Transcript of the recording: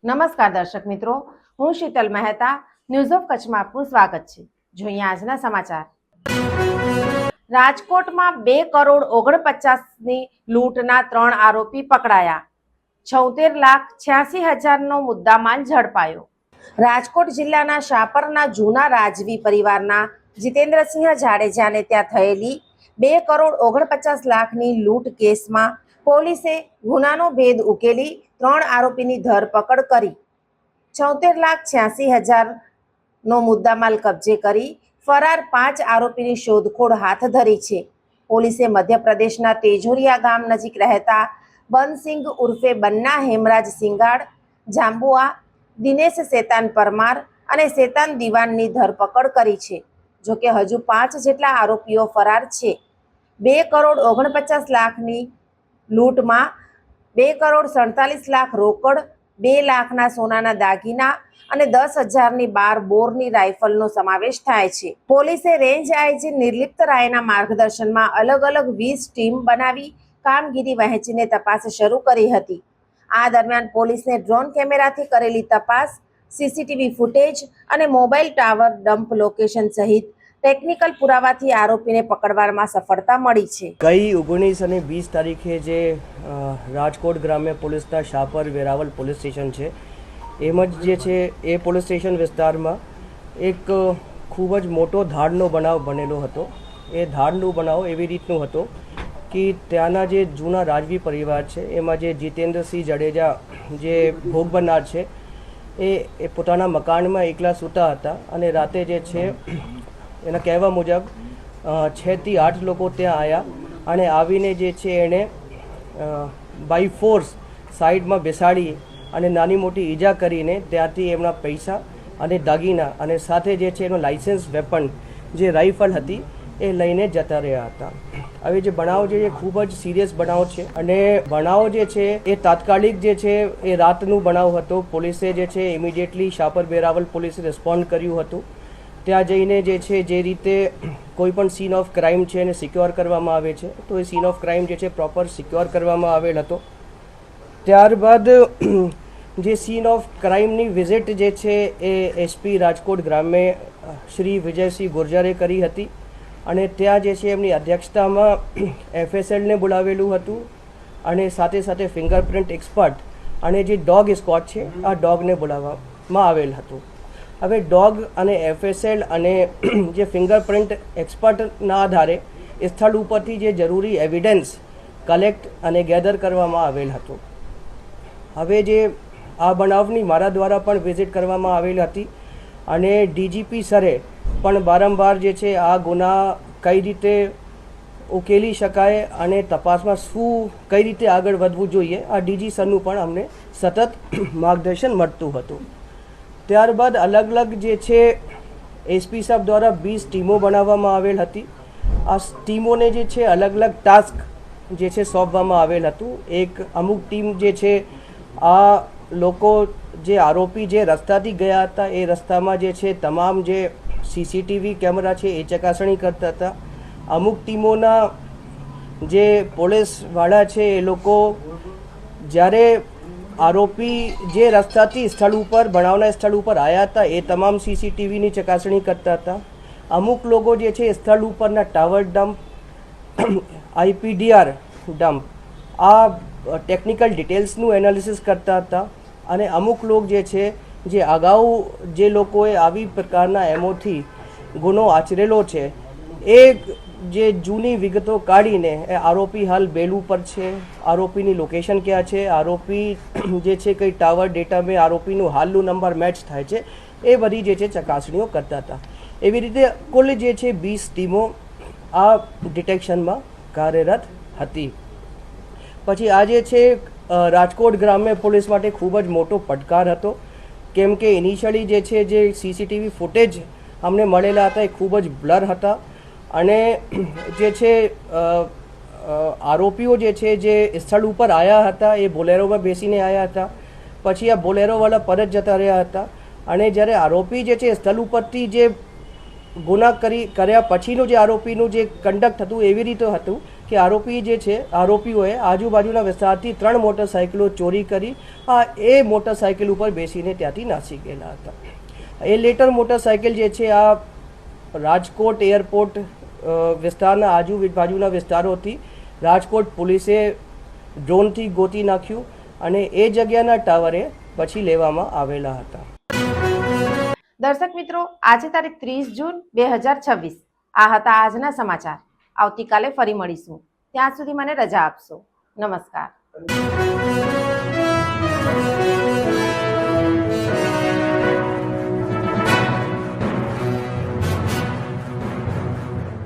નમસ્કાર દર્શક મિત્રો, હું શીતલ મહેતા ન્યૂઝ ઓફ કચ્છમાં આપનું સ્વાગત છે। જોઈએ આજના સમાચાર। રાજકોટમાં 2,49,00,000ની લૂંટના 3 આરોપી પકડાયા। 76,86,000નો મુદ્દામાલ ઝડપાયો। રાજકોટ જિલ્લાના શાપરના જૂના રાજવી પરિવારના જીતેન્દ્રસિંહ જાડેજાને ત્યાં થયેલી 2,49,00,000ની લૂંટ કેસમાં પોલીસે ગુનાનો ભેદ ઉકેલી 3 આરોપીની ધરપકડ કરી 76,86,000નો મુદ્દામાલ કબજે કરી ફરાર 5 આરોપીની શોધખોળ હાથ ધરી છે। પોલીસે મધ્યપ્રદેશના તેજોરિયા ગામ નજીક રહેતા બનસિંગ ઉર્ફે બન્ના હેમરાજ સિંગાડ જાંબુઆ, દિનેશ શેતાન પરમાર અને શેતાન દિવાનની ધરપકડ કરી છે। જોકે હજુ 5 જેટલા આરોપીઓ ફરાર છે। 2,49,00,000ની લૂંટમાં 2,47,00,000 રોકડ, 2 લાખના સોનાના દાગીના અને 10,000ની 12 બોરની રાઇફલનો સમાવેશ થાય છે। પોલીસે રેન્જ આઈજી નિર્લિપ્ત રાયના માર્ગદર્શનમાં અલગ અલગ 20 ટીમ બનાવી કામગીરી વહેંચીને તપાસ શરૂ કરી હતી। આ દરમિયાન પોલીસને ડ્રોન કેમેરાથી કરેલી તપાસ, સીસીટીવી ફૂટેજ અને મોબાઈલ ટાવર ડમ્પ લોકેશન સહિત ટેકનિકલ પુરાવાથી આરોપીને પકડવામાં સફળતા મળી છે। ગઈ 19 અને 20 તારીખે જે રાજકોટ ગ્રામ્ય પોલીસના શાપર વેરાવલ પોલીસ સ્ટેશન છે એમાં જે છે એ પોલીસ સ્ટેશન વિસ્તારમાં એક ખૂબ જ મોટો ધાડનો બનાવ બનેલો હતો। એ ધાડનો બનાવ એવી રીતનું હતો કે ત્યાંના જે જૂના રાજવી પરિવાર છે એમાં જે જીતેન્દ્રસિંહ જાડેજા જે ભોગ બનનાર છે એ પોતાના મકાનમાં એકલા સૂતા હતા અને રાતે જે છે એના કહેવા મુજબ 6 થી 8 લોકો ત્યાં આવ્યા અને આવીને જે છે એણે બાય ફોર્સ સાઈડમાં બેસાડી અને નાની મોટી ઈજા કરીને ત્યાંથી એમના પૈસા અને દાગીના અને સાથે જે છે એનો લાઇસન્સ વેપન જે રાઇફલ હતી એ લઈને જતા રહ્યા હતા। હવે જે બનાવ છે એ ખૂબ જ સિરિયસ બનાવ છે અને બનાવ જે છે એ તાત્કાલિક જે છે એ રાતનું બનાવ હતો। પોલીસે જે છે ઇમિડિયેટલી શાપર વેરાવલ પોલીસે રિસ્પોન્ડ કર્યું હતું। ત્યાં જઈને જે છે જે રીતે કોઈ પણ સીન ઓફ ક્રાઇમ છે એને સિક્યોર કરવામાં આવે છે તો એ સીન ઓફ ક્રાઇમ જે છે પ્રોપર સિક્યોર કરવામાં આવેલ હતો। ત્યારબાદ જે સીન ઓફ ક્રાઇમની વિઝિટ જે છે એ એસપી રાજકોટ ગ્રામ્ય શ્રી વિજયસિંહ ગુર્જરે કરી હતી અને ત્યાં જે છે એમની અધ્યક્ષતામાં એફએસએલને બોલાવેલું હતું અને સાથે સાથે ફિંગરપ્રિન્ટ એક્સપર્ટ અને જે ડોગ સ્ક્વોડ છે આ ડોગને બોલાવવામાં આવેલ હતું। હવે ડોગ અને એફએસએલ અને જે ફિંગરપ્રિન્ટ એક્સપર્ટના આધારે સ્થળ ઉપરથી જે જરૂરી એવિડન્સ કલેક્ટ અને ગેધર કરવામાં આવેલ હતો। હવે જે આ બનાવની મારા દ્વારા પણ વિઝિટ કરવામાં આવેલ હતી અને ડીજીપી સરે પણ વારંવાર જે છે આ ગુના કઈ રીતે ઉકેલી શકાય અને તપાસમાં શું કઈ રીતે આગળ વધવું જોઈએ આ ડીજી સરનું પણ અમને સતત માર્ગદર્શન મળતું હતું। ત્યારબાદ અલગ અલગ જે છે એસપી સાહેબ દ્વારા 20 ટીમો બનાવવામાં આવેલ હતી। આ ટીમોને જે છે અલગ અલગ ટાસ્ક જે છે સોંપવામાં આવેલ હતું। એક અમુક ટીમ જે છે આ લોકો જે આરોપી જે રસ્તાથી ગયા હતા એ રસ્તામાં જે છે તમામ જે સીસીટીવી કેમેરા છે એ ચકાસણી કરતા હતા। અમુક ટીમોના જે પોલીસવાળા છે એ લોકો જ્યારે આરોપી જે રસ્તાથી સ્થળ ઉપર બનાવના સ્થળ ઉપર આવ્યા હતા એ તમામ સીસીટીવીની ચકાસણી કરતા હતા। અમુક લોકો જે છે સ્થળ ઉપરના ટાવર ડમ્પ, આઈપીડીઆર ડમ્પ આ ટેકનિકલ ડિટેલ્સનું એનાલિસિસ કરતા હતા અને અમુક લોકો જે છે જે અગાઉ જે લોકોએ આવી પ્રકારના એમોથી ગુનો આચરેલો છે એ જે જૂની વિગતો કાઢીને એ આરોપી હાલ બેલ ઉપર છે, આરોપીની લોકેશન ક્યાં છે, આરોપી જે છે કઈ ટાવર ડેટામાં આરોપીનું હાલનું નંબર મેચ થાય છે એ બધી જે છે ચકાસણીઓ કરતા હતા। એવી રીતે કુલ જે છે 20 ટીમો આ ડિટેક્શનમાં કાર્યરત હતી। પછી આ જે છે રાજકોટ ગ્રામ્ય પોલીસ માટે ખૂબ જ મોટો પડકાર હતો કેમ કે ઇનિશિયલી જે છે જે સીસીટીવી ફૂટેજ અમને મળેલા હતા એ ખૂબ જ બ્લર હતા અને જે છે આરોપીઓ જે છે જે સ્થળ ઉપર આવ્યા હતા એ બોલેરોમાં બેસીને આવ્યા હતા। પછી આ બોલેરોવાળા પરત જતા રહ્યા હતા અને જ્યારે આરોપી જે છે સ્થળ ઉપરથી જે ગુના કર્યા પછીનું જે આરોપીનું જે કંડક્ટ હતું એવી રીતે હતું કે આરોપીઓએ આજુબાજુના વિસ્તારથી 3 મોટરસાઇકલો ચોરી કરી એ મોટરસાઇકલ ઉપર બેસીને ત્યાંથી નાસી ગયેલા હતા. એ લેટર મોટરસાઇકલ જે છે આ રાજકોટ એરપોર્ટ વિસ્તારના આજુબાજુના વિસ્તારોથી રાજકોટ પોલીસે ડ્રોનથી ગોતી નાખ્યું અને એ જગ્યાના ટાવરે પછી લેવામાં આવેલા હતા. દર્શક મિત્રો, આજે તારીખ 30 જૂન 2026 આ હતા આજના સમાચાર. આવતીકાલે ફરી મળીશું. ત્યાં સુધી મને રજા આપશો. નમસ્કાર.